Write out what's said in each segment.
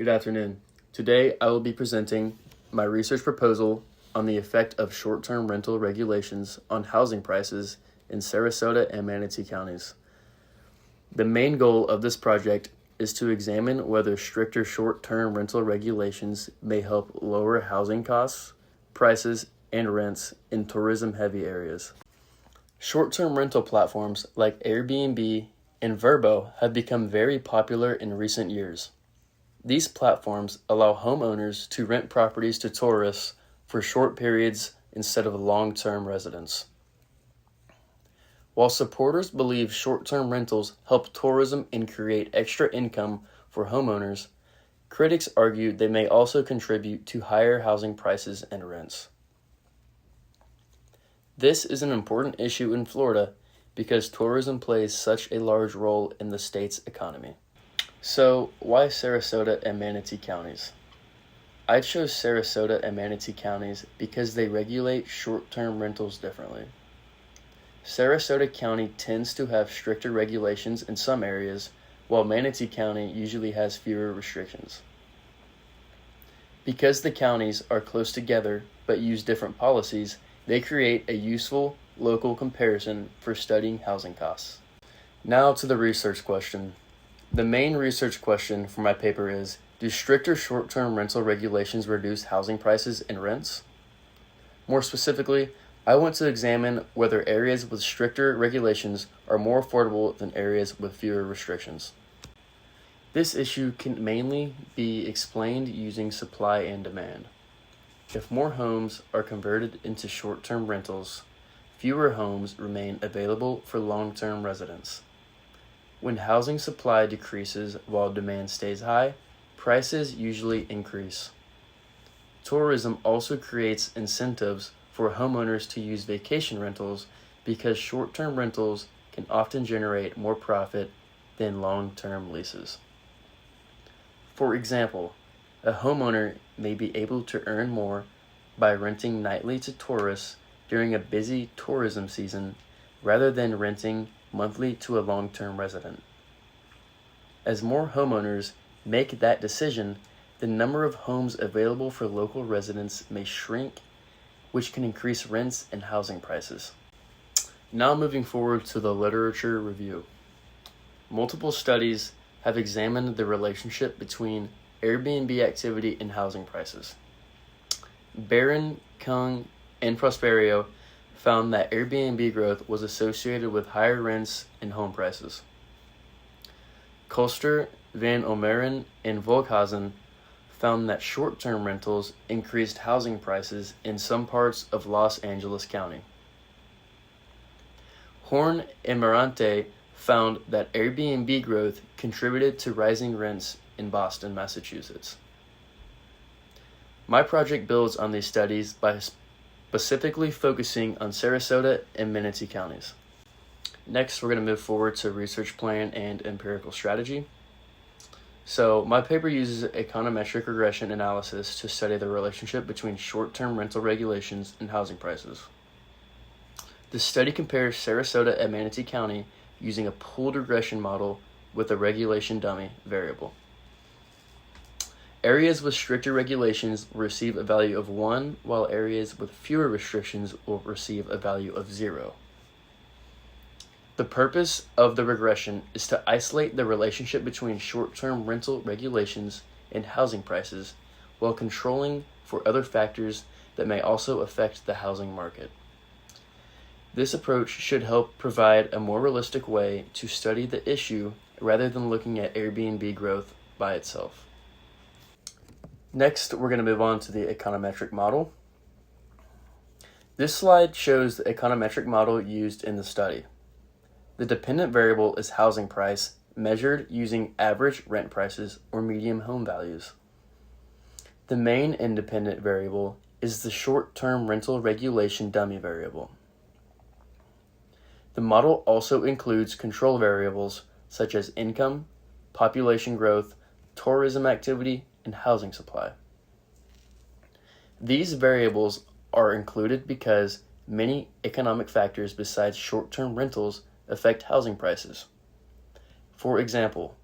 Good afternoon. Today I will be presenting my research proposal on the effect of short-term rental regulations on housing prices in Sarasota and Manatee counties. The main goal of this project is to examine whether stricter short-term rental regulations may help lower housing costs, prices, and rents in tourism-heavy areas. Short-term rental platforms like Airbnb and Vrbo have become very popular in recent years. These platforms allow homeowners to rent properties to tourists for short periods instead of long-term residents. While supporters believe short-term rentals help tourism and create extra income for homeowners, critics argue they may also contribute to higher housing prices and rents. This is an important issue in Florida because tourism plays such a large role in the state's economy. So, why Sarasota and Manatee counties? I chose Sarasota and Manatee counties because they regulate short-term rentals differently. Sarasota County tends to have stricter regulations in some areas, while Manatee County usually has fewer restrictions. Because the counties are close together but use different policies, they create a useful local comparison for studying housing costs. Now to the research question. The main research question for my paper is, do stricter short-term rental regulations reduce housing prices and rents? More specifically, I want to examine whether areas with stricter regulations are more affordable than areas with fewer restrictions. This issue can mainly be explained using supply and demand. If more homes are converted into short-term rentals, fewer homes remain available for long-term residents. When housing supply decreases while demand stays high, prices usually increase. Tourism also creates incentives for homeowners to use vacation rentals because short-term rentals can often generate more profit than long-term leases. For example, a homeowner may be able to earn more by renting nightly to tourists during a busy tourism season rather than renting monthly to a long-term resident. As more homeowners make that decision, the number of homes available for local residents may shrink, which can increase rents and housing prices. Now moving forward to the literature review. Multiple studies have examined the relationship between Airbnb activity and housing prices. Barron, Kung, and Prosperio found that Airbnb growth was associated with higher rents and home prices. Kolster, Van Omeren, and Volkhuizen found that short-term rentals increased housing prices in some parts of Los Angeles County. Horn and Marante found that Airbnb growth contributed to rising rents in Boston, Massachusetts. My project builds on these studies by specifically focusing on Sarasota and Manatee counties. Next, we're going to move forward to research plan and empirical strategy. So, my paper uses econometric regression analysis to study the relationship between short-term rental regulations and housing prices. The study compares Sarasota and Manatee County using a pooled regression model with a regulation dummy variable. Areas with stricter regulations will receive a value of 1, while areas with fewer restrictions will receive a value of 0. The purpose of the regression is to isolate the relationship between short-term rental regulations and housing prices while controlling for other factors that may also affect the housing market. This approach should help provide a more realistic way to study the issue rather than looking at Airbnb growth by itself. Next, we're going to move on to the econometric model. This slide shows the econometric model used in the study. The dependent variable is housing price, measured using average rent prices or median home values. The main independent variable is the short-term rental regulation dummy variable. The model also includes control variables such as income, population growth, tourism activity, and housing supply. These variables are included because many economic factors besides short-term rentals affect housing prices. For example,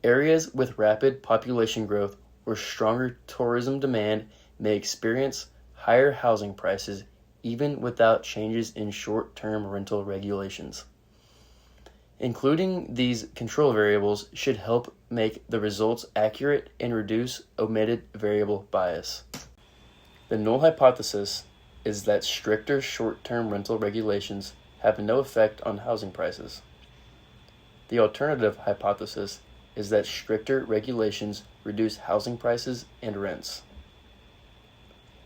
areas with rapid population growth or stronger tourism demand may experience higher housing prices even without changes in short-term rental regulations. Including these control variables should help make the results accurate and reduce omitted variable bias. The null hypothesis is that stricter short-term rental regulations have no effect on housing prices. The alternative hypothesis is that stricter regulations reduce housing prices and rents.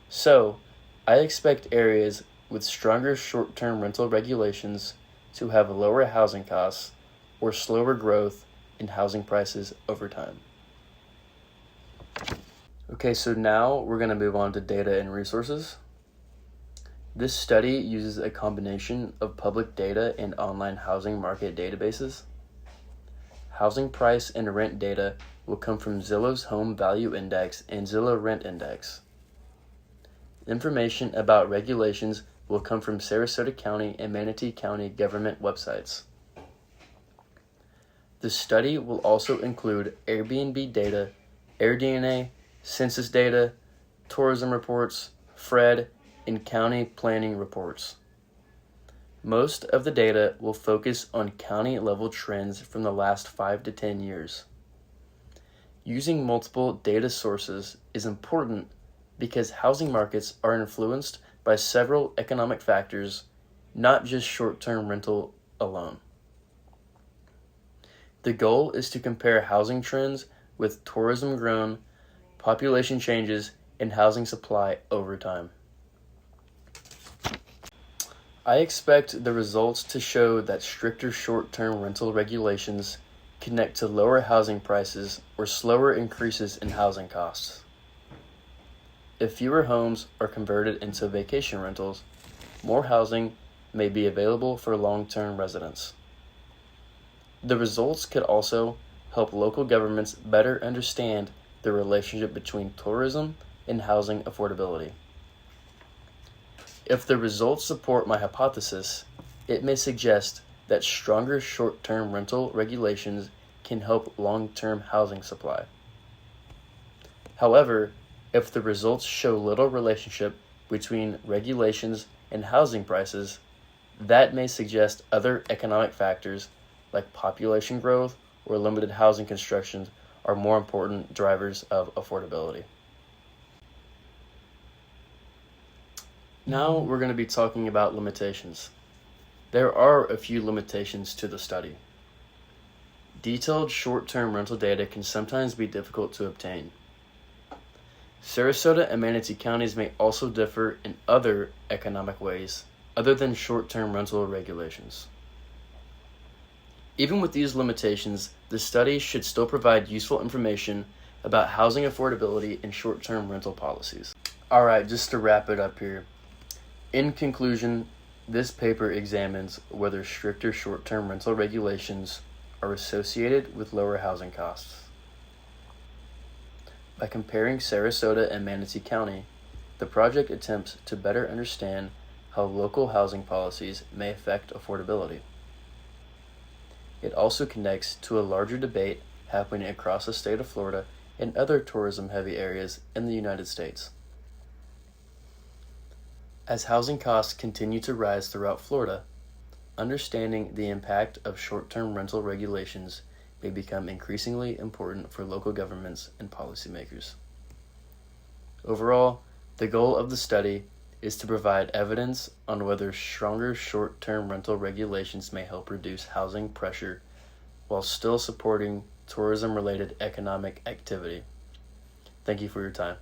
So, I expect areas with stronger short-term rental regulations to have lower housing costs or slower growth in housing prices over time. Okay, so now we're going to move on to data and resources. This study uses a combination of public data and online housing market databases. Housing price and rent data will come from Zillow's Home Value Index and Zillow Rent Index. Information about regulations will come from Sarasota County and Manatee County government websites. The study will also include Airbnb data, AirDNA, census data, tourism reports, FRED, and county planning reports. Most of the data will focus on county-level trends from the last 5 to 10 years. Using multiple data sources is important because housing markets are influenced by several economic factors, not just short-term rental alone. The goal is to compare housing trends with tourism growth, population changes, and housing supply over time. I expect the results to show that stricter short-term rental regulations connect to lower housing prices or slower increases in housing costs. If fewer homes are converted into vacation rentals, more housing may be available for long-term residents. The results could also help local governments better understand the relationship between tourism and housing affordability. If the results support my hypothesis, it may suggest that stronger short-term rental regulations can help long-term housing supply. However, if the results show little relationship between regulations and housing prices, that may suggest other economic factors like population growth or limited housing construction are more important drivers of affordability. Now we're going to be talking about limitations. There are a few limitations to the study. Detailed short-term rental data can sometimes be difficult to obtain. Sarasota and Manatee counties may also differ in other economic ways other than short-term rental regulations. Even with these limitations, the study should still provide useful information about housing affordability and short-term rental policies. Alright, just to wrap it up here. In conclusion, this paper examines whether stricter short-term rental regulations are associated with lower housing costs. By comparing Sarasota and Manatee County, the project attempts to better understand how local housing policies may affect affordability. It also connects to a larger debate happening across the state of Florida and other tourism-heavy areas in the United States. As housing costs continue to rise throughout Florida, understanding the impact of short-term rental regulations may become increasingly important for local governments and policymakers. Overall, the goal of the study is to provide evidence on whether stronger short-term rental regulations may help reduce housing pressure while still supporting tourism-related economic activity. Thank you for your time.